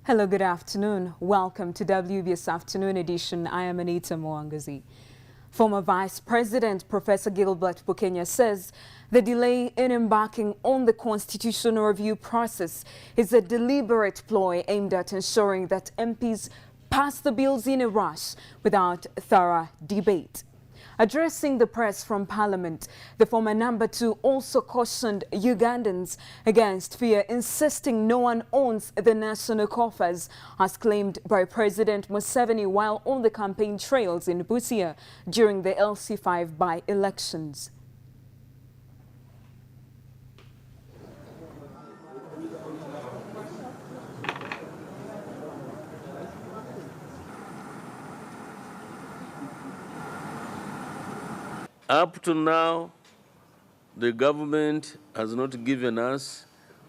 Hello, good afternoon. Welcome to WBS Afternoon Edition. I am Anita Mwangazi. Former Vice President Professor Gilbert Bukenya says the delay in embarking on the constitutional review process is a deliberate ploy aimed at ensuring that MPs pass the bills in a rush without thorough debate. Addressing the press from Parliament, the former number 2 also cautioned Ugandans against fear, insisting no one owns the national coffers, as claimed by President Museveni while on the campaign trails in Busia during the LC5 by-elections. Up to now, the government has not given us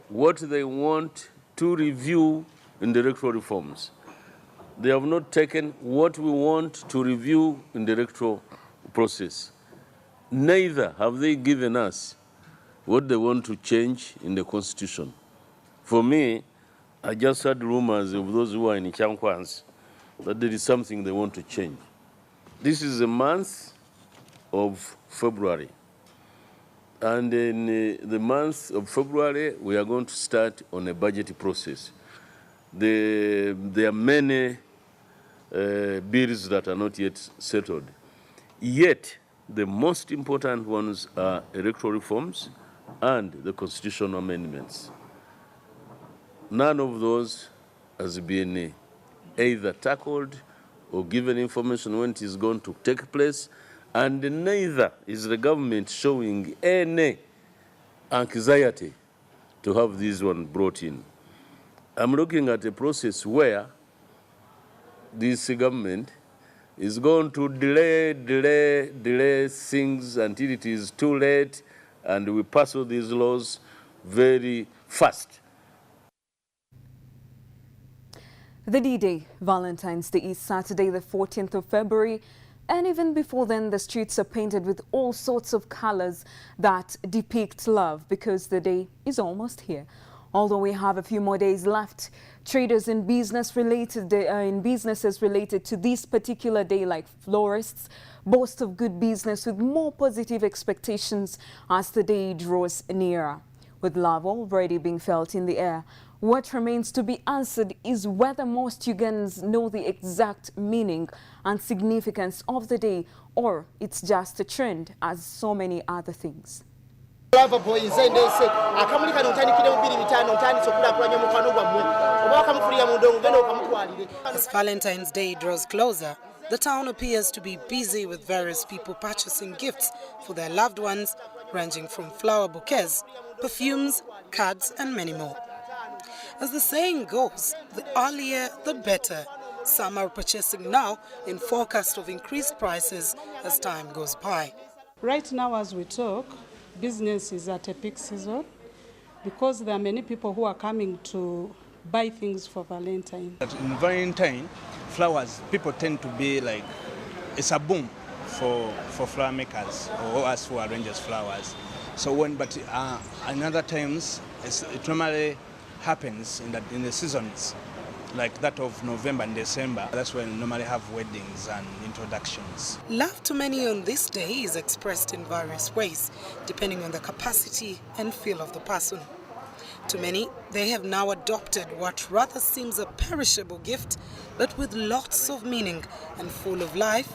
what they want to review in the electoral reforms. They have not taken what we want to review in the electoral process. Neither have they given us what they want to change in the constitution. For me, I just heard rumors of those who are in Chankwans that there is something they want to change. This is a month of February. And in the month of February, we are going to start on a budget process. There are many bills that are not yet settled. Yet, the most important ones are electoral reforms and the constitutional amendments. None of those has been either tackled or given information when it is going to take place, and neither is the government showing any anxiety to have this one brought in. I'm looking at a process where this government is going to delay things until it is too late, and we pass all these laws very fast. The D-Day, Valentine's Day, is Saturday, the 14th of February. And even before then, the streets are painted with all sorts of colors that depict love, because the day is almost here. Although we have a few more days left, traders in businesses related to this particular day, like florists, boast of good business with more positive expectations as the day draws nearer. With love already being felt in the air, what remains to be answered is whether most Ugandans know the exact meaning and significance of the day, or it's just a trend, as so many other things. As Valentine's Day draws closer, the town appears to be busy with various people purchasing gifts for their loved ones, ranging from flower bouquets, perfumes, cards, and many more. As the saying goes, the earlier the better. Some are purchasing now in forecast of increased prices as time goes by. Right now as we talk, business is at a peak season because there are many people who are coming to buy things for Valentine. In Valentine, flowers, people tend to be like, it's a boom for flower makers or us who arranges flowers. So in other times, it normally happens in the seasons like that of November and December. That's when we normally have weddings and introductions. Love to many on this day is expressed in various ways, depending on the capacity and feel of the person. To many, they have now adopted what rather seems a perishable gift, but with lots of meaning and full of life,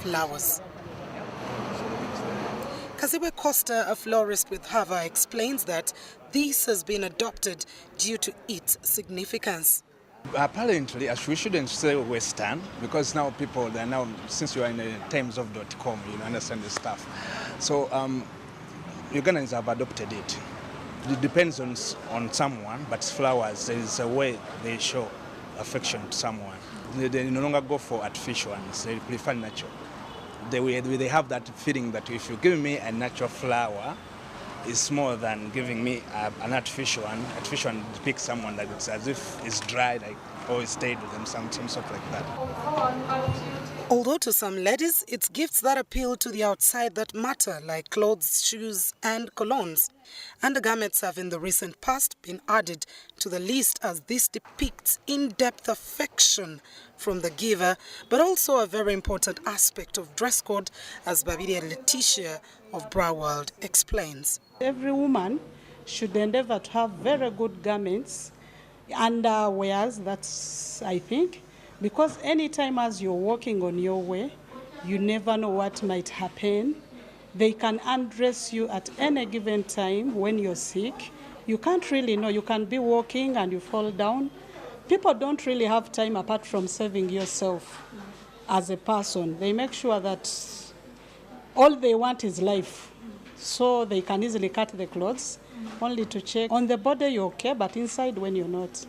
flowers. Kaziwe Costa, a florist with Hava, explains that this has been adopted due to its significance. Apparently, we shouldn't say Western, because now people, they're now, since you are in the times of .com, you understand the stuff. So Ugandans have adopted it. It depends on someone, but flowers, there is a way they show affection to someone. They no longer go for artificial ones, they prefer natural. They have that feeling that if you give me a natural flower, it's more than giving me an artificial one. Artificial one depicts someone that it's as if it's dry, like, or it stayed with them, some sort like that. Although to some ladies, it's gifts that appeal to the outside that matter, like clothes, shoes and colognes. Undergarments have in the recent past been added to the list as this depicts in-depth affection from the giver, but also a very important aspect of dress code, as Babidia Letitia of Bra World explains. Every woman should endeavor to have very good garments, underwears, that's, I think, because anytime as you're walking on your way, you never know what might happen. They can undress you at any given time when you're sick. You can't really know. You can be walking and you fall down. People don't really have time apart from saving yourself as a person. They make sure that all they want is life. So they can easily cut the clothes, only to check on the body you're okay, but inside when you're not.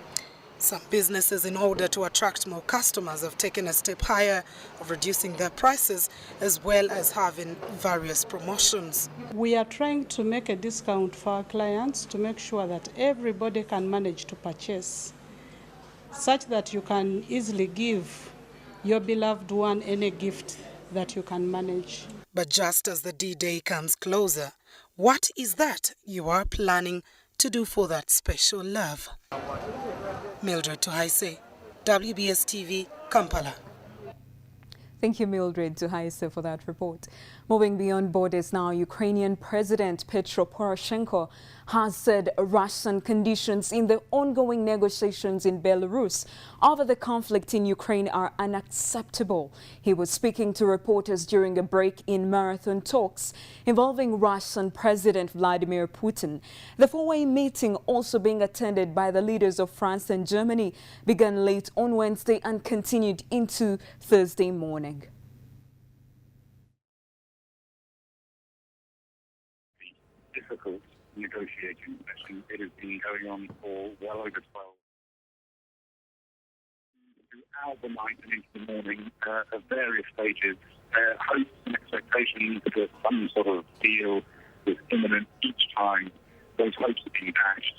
Some businesses, in order to attract more customers, have taken a step higher of reducing their prices as well as having various promotions. We are trying to make a discount for our clients to make sure that everybody can manage to purchase, such that you can easily give your beloved one any gift that you can manage. But just as the D-Day comes closer, what is that you are planning to do for that special love? Mildred Tuhaise, WBS TV, Kampala. Thank you, Mildred Tuhaise, for that report. Moving beyond borders now, Ukrainian President Petro Poroshenko has said Russian conditions in the ongoing negotiations in Belarus over the conflict in Ukraine are unacceptable. He was speaking to reporters during a break in marathon talks involving Russian President Vladimir Putin. The four-way meeting, also being attended by the leaders of France and Germany, began late on Wednesday and continued into Thursday morning. Difficult negotiating session. It has been going on for well over 12. Throughout the night and into the morning, at various stages, hopes and expectations that some sort of deal was imminent each time. Those hopes have been dashed,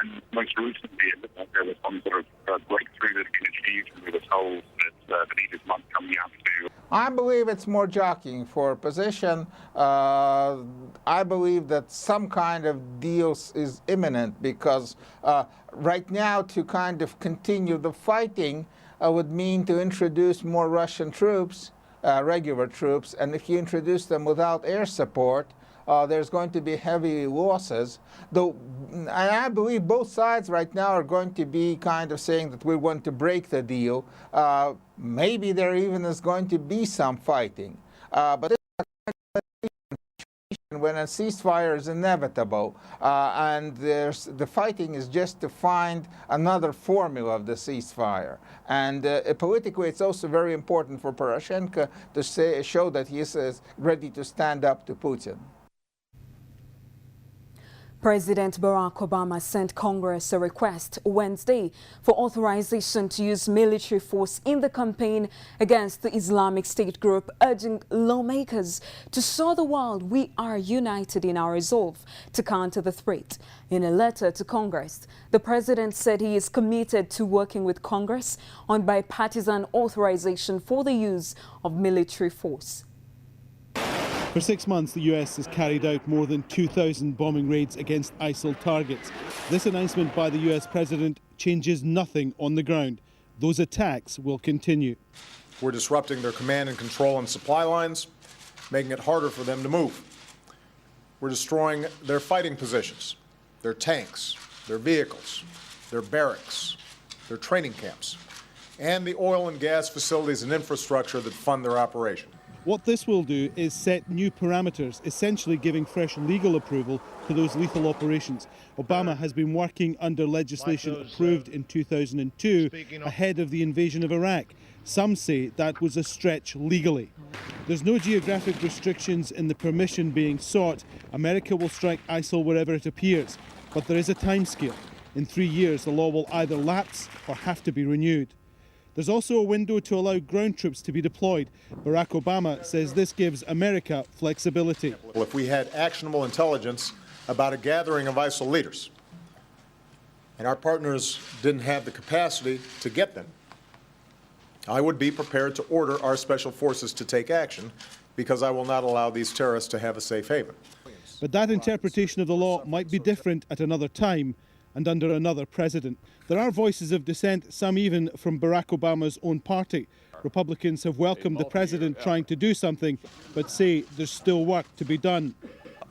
and most recently it looked like there was some sort of breakthrough that had been achieved, and we were told that the leaders might come out to. I believe it's more jockeying for position. I believe that some kind of deal is imminent because right now to kind of continue the fighting would mean to introduce more Russian troops, regular troops, and if you introduce them without air support, there's going to be heavy losses. Though, and I believe both sides right now are going to be kind of saying that we want to break the deal. Maybe there even is going to be some fighting. But when a ceasefire is inevitable, and the fighting is just to find another formula of the ceasefire. And politically, it's also very important for Poroshenko to show that he is ready to stand up to Putin. President Barack Obama sent Congress a request Wednesday for authorization to use military force in the campaign against the Islamic State group, urging lawmakers to show the world we are united in our resolve to counter the threat. In a letter to Congress, the president said he is committed to working with Congress on bipartisan authorization for the use of military force. For 6 months, the US has carried out more than 2,000 bombing raids against ISIL targets. This announcement by the US president changes nothing on the ground. Those attacks will continue. We're disrupting their command and control and supply lines, making it harder for them to move. We're destroying their fighting positions, their tanks, their vehicles, their barracks, their training camps, and the oil and gas facilities and infrastructure that fund their operation. What this will do is set new parameters, essentially giving fresh legal approval to those lethal operations. Obama has been working under legislation approved in 2002 ahead of the invasion of Iraq. Some say that was a stretch legally. There's no geographic restrictions in the permission being sought. America will strike ISIL wherever it appears. But there is a timescale. In 3 years, the law will either lapse or have to be renewed. There's also a window to allow ground troops to be deployed. Barack Obama says this gives America flexibility. Well, if we had actionable intelligence about a gathering of ISIL leaders, and our partners didn't have the capacity to get them, I would be prepared to order our special forces to take action because I will not allow these terrorists to have a safe haven. But that interpretation of the law might be different at another time and under another president. There are voices of dissent, some even from Barack Obama's own party. Republicans have welcomed the president trying to do something, but say there's still work to be done.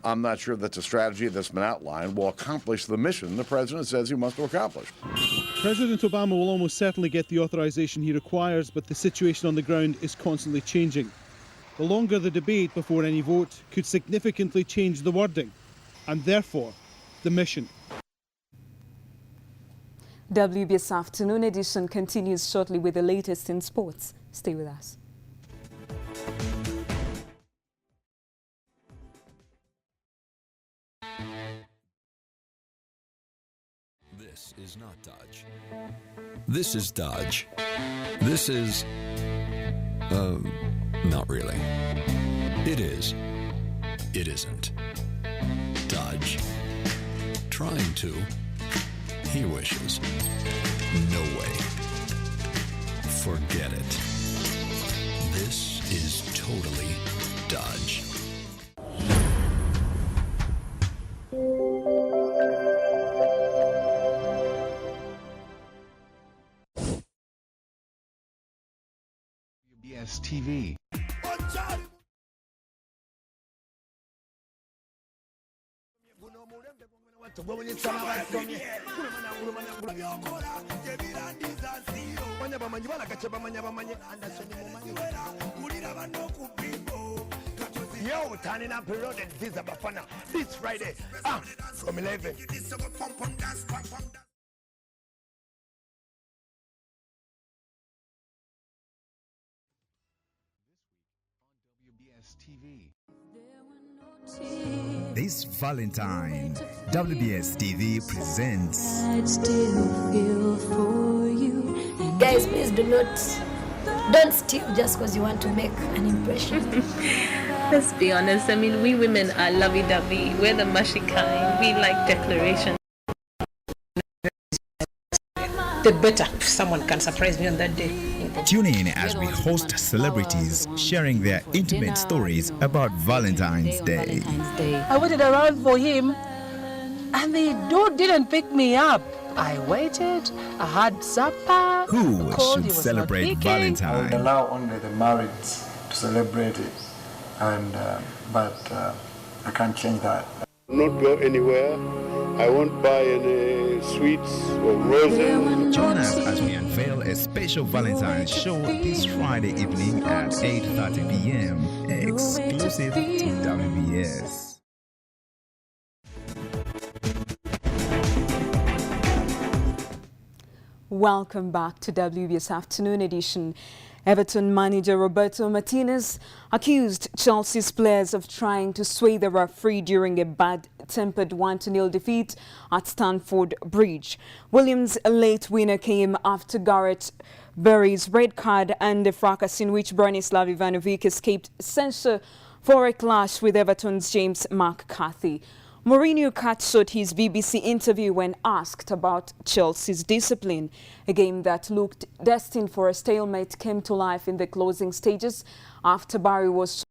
I'm not sure that the strategy that's been outlined will accomplish the mission the president says he wants to accomplish. President Obama will almost certainly get the authorization he requires, but the situation on the ground is constantly changing. The longer the debate before any vote could significantly change the wording, and therefore the mission. WBS Afternoon Edition continues shortly with the latest in sports. Stay with us. This is not Dodge. This is Dodge. This is... not really. It is. It isn't. Dodge. Trying to. He wishes. No way. Forget it. This is totally Dodge. WBS TV. Yo, turning up the road and this is Bafana this Friday from 11. WBS TV. This Valentine, WBS TV presents. Guys, please don't steal just because you want to make an impression. Let's be honest, I mean, we women are lovey-dovey. We're the mushy kind. We like declarations. The better someone can surprise me on that day. Tune in as we host celebrities sharing their intimate stories about Valentine's Day. I waited around for him and the dude didn't pick me up. I waited, I had supper. Who should celebrate Valentine? I would allow only the married to celebrate it, but I can't change that. Not go anywhere. I won't buy any sweets or roses. Join us as we unveil a special Valentine's show this Friday evening at 8:30 p.m. exclusive to WBS. Welcome back to WBS Afternoon Edition. Everton manager Roberto Martinez accused Chelsea's players of trying to sway the referee during a bad-tempered 1-0 defeat at Stamford Bridge. Williams' late winner came after Gareth Barry's red card and the fracas in which Branislav Ivanovic escaped censure for a clash with Everton's James McCarthy. Mourinho cut short his BBC interview when asked about Chelsea's discipline. A game that looked destined for a stalemate came to life in the closing stages after Barry was